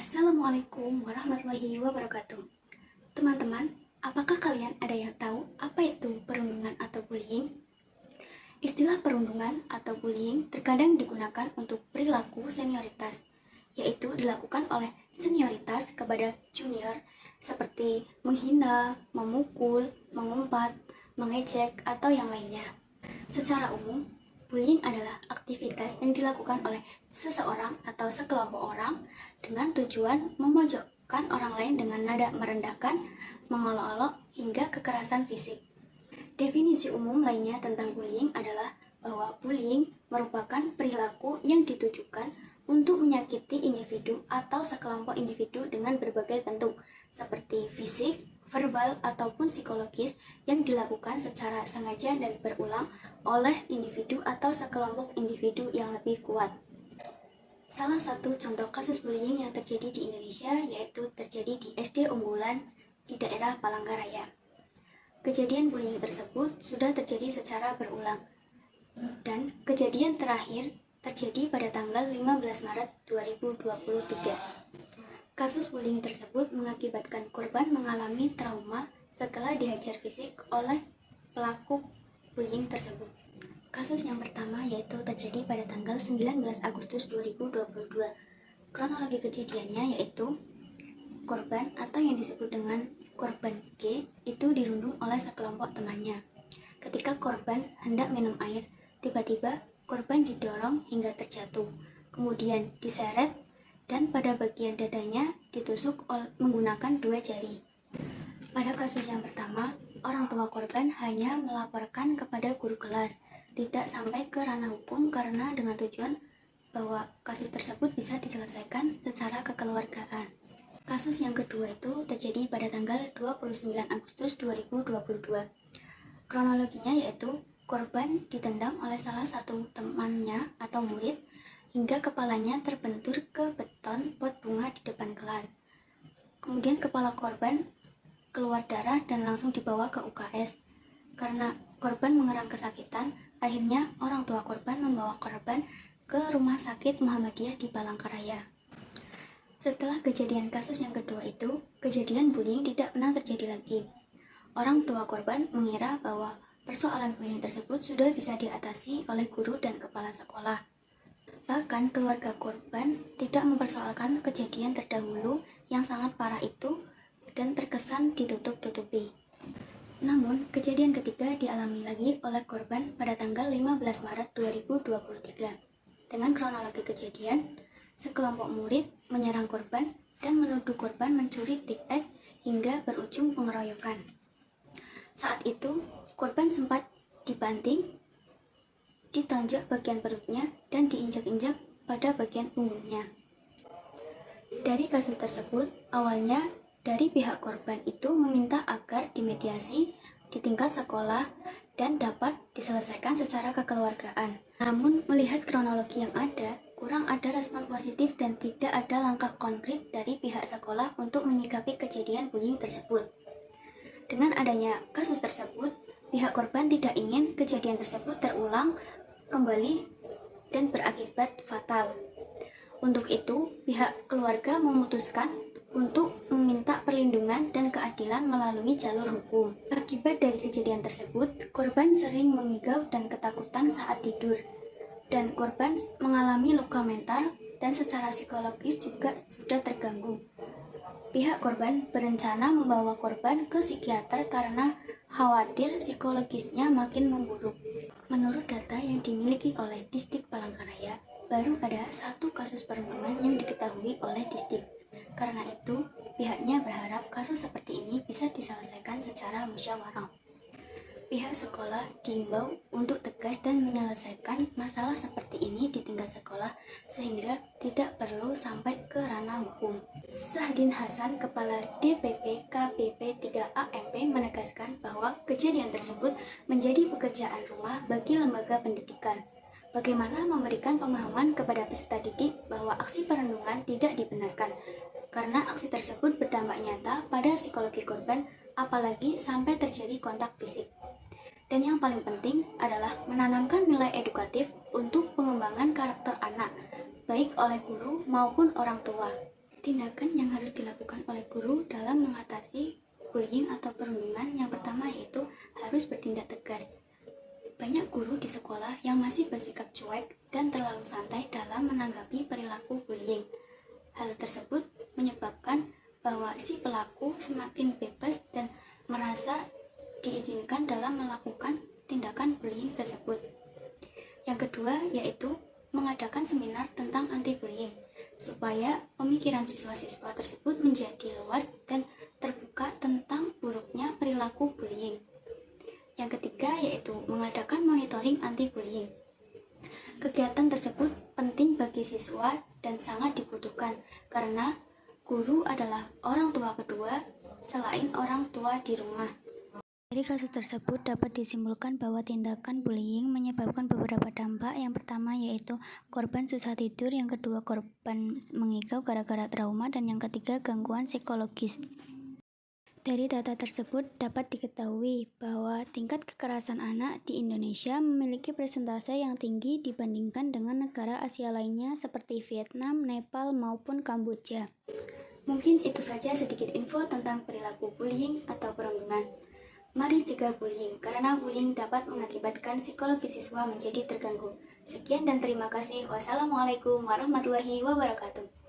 Assalamualaikum warahmatullahi wabarakatuh. Teman-teman, apakah kalian ada yang tahu apa itu perundungan atau bullying? Istilah perundungan atau bullying terkadang digunakan untuk perilaku senioritas, yaitu dilakukan oleh senioritas kepada junior seperti menghina, memukul, mengumpat, mengejek, atau yang lainnya. Secara umum, bullying adalah aktivitas yang dilakukan oleh seseorang atau sekelompok orang dengan tujuan memojokkan orang lain dengan nada merendahkan, mengolok-olok, hingga kekerasan fisik. Definisi umum lainnya tentang bullying adalah bahwa bullying merupakan perilaku yang ditujukan untuk menyakiti individu atau sekelompok individu dengan berbagai bentuk, seperti fisik, verbal, ataupun psikologis yang dilakukan secara sengaja dan berulang oleh individu atau sekelompok individu yang lebih kuat. Salah satu contoh kasus bullying yang terjadi di Indonesia yaitu terjadi di SD unggulan di daerah Palangkaraya. Kejadian bullying tersebut sudah terjadi secara berulang, dan kejadian terakhir terjadi pada tanggal 15 Maret 2023. Kasus bullying tersebut mengakibatkan korban mengalami trauma setelah dihajar fisik oleh pelaku bullying tersebut. Kasus yang pertama yaitu terjadi pada tanggal 19 Agustus 2022. Kronologi kejadiannya yaitu korban atau yang disebut dengan korban G itu dirundung oleh sekelompok temannya. Ketika korban hendak minum air, tiba-tiba korban didorong hingga terjatuh, kemudian diseret dan pada bagian dadanya ditusuk menggunakan 2 jari. Pada kasus yang pertama, orang tua korban hanya melaporkan kepada guru kelas, tidak sampai ke ranah hukum karena dengan tujuan bahwa kasus tersebut bisa diselesaikan secara kekeluargaan. Kasus yang kedua itu terjadi pada tanggal 29 Agustus 2022. Kronologinya yaitu korban ditendang oleh salah satu temannya atau murid hingga kepalanya terbentur ke beton pot bunga di depan kelas. Kemudian kepala korban keluar darah dan langsung dibawa ke UKS. Karena korban mengerang kesakitan, akhirnya orang tua korban membawa korban ke Rumah Sakit Muhammadiyah di Palangkaraya. Setelah kejadian kasus yang kedua itu, kejadian bullying tidak pernah terjadi lagi. Orang tua korban mengira bahwa persoalan bullying tersebut sudah bisa diatasi oleh guru dan kepala sekolah. Bahkan keluarga korban tidak mempersoalkan kejadian terdahulu yang sangat parah itu dan terkesan ditutup-tutupi. Namun, kejadian ketiga dialami lagi oleh korban pada tanggal 15 Maret 2023. Dengan kronologi kejadian, sekelompok murid menyerang korban dan menuduh korban mencuri tic-tac hingga berujung pengeroyokan. Saat itu, korban sempat dibanting, ditonjok bagian perutnya, dan diinjak-injak pada bagian punggungnya. Dari kasus tersebut, awalnya dari pihak korban itu meminta agar dimediasi di tingkat sekolah dan dapat diselesaikan secara kekeluargaan. Namun, melihat kronologi yang ada, kurang ada respon positif dan tidak ada langkah konkret dari pihak sekolah untuk menyikapi kejadian bullying tersebut. Dengan adanya kasus tersebut, pihak korban tidak ingin kejadian tersebut terulang kembali dan berakibat fatal. Untuk itu, pihak keluarga memutuskan untuk meminta perlindungan dan keadilan melalui jalur hukum. Akibat dari kejadian tersebut, korban sering mengigau dan ketakutan saat tidur, dan korban mengalami luka mental dan secara psikologis juga sudah terganggu. Pihak korban berencana membawa korban ke psikiater karena khawatir psikologisnya makin memburuk. Menurut data yang dimiliki oleh Distrik Palangkaraya, baru ada 1 kasus perundungan yang diketahui oleh distrik. Karena itu, pihaknya berharap kasus seperti ini bisa diselesaikan secara musyawarah. Pihak sekolah diimbau untuk tegas dan menyelesaikan masalah seperti ini di tingkat sekolah sehingga tidak perlu sampai ke ranah hukum. Sahdin Hasan, Kepala DPP KPP 3AMP menegaskan bahwa kejadian tersebut menjadi pekerjaan rumah bagi lembaga pendidikan. Bagaimana memberikan pemahaman kepada peserta didik bahwa aksi perundungan tidak dibenarkan, karena aksi tersebut berdampak nyata pada psikologi korban, apalagi sampai terjadi kontak fisik. Dan yang paling penting adalah menanamkan nilai edukatif untuk pengembangan karakter anak, baik oleh guru maupun orang tua. Tindakan yang harus dilakukan oleh guru dalam mengatasi bullying atau perundungan yang pertama yaitu harus bertindak tegas. Banyak guru di sekolah yang masih bersikap cuek dan terlalu santai dalam menanggapi perilaku bullying. Hal tersebut menyebabkan bahwa si pelaku semakin bebas dan merasa diizinkan dalam melakukan tindakan bullying tersebut. Yang kedua yaitu mengadakan seminar tentang anti-bullying, supaya pemikiran siswa-siswa tersebut menjadi luas dan terbuka tentang buruknya perilaku bullying. Yang ketiga yaitu mengadakan monitoring anti-bullying. Kegiatan tersebut penting bagi siswa dan sangat dibutuhkan karena guru adalah orang tua kedua selain orang tua di rumah. Dari kasus tersebut dapat disimpulkan bahwa tindakan bullying menyebabkan beberapa dampak. Yang pertama yaitu korban susah tidur, yang kedua korban mengigau gara-gara trauma, dan yang ketiga gangguan psikologis. Dari data tersebut dapat diketahui bahwa tingkat kekerasan anak di Indonesia memiliki persentase yang tinggi dibandingkan dengan negara Asia lainnya seperti Vietnam, Nepal, maupun Kamboja. Mungkin itu saja sedikit info tentang perilaku bullying atau perundungan. Mari cegah bullying, karena bullying dapat mengakibatkan psikologi siswa menjadi terganggu. Sekian dan terima kasih. Wassalamualaikum warahmatullahi wabarakatuh.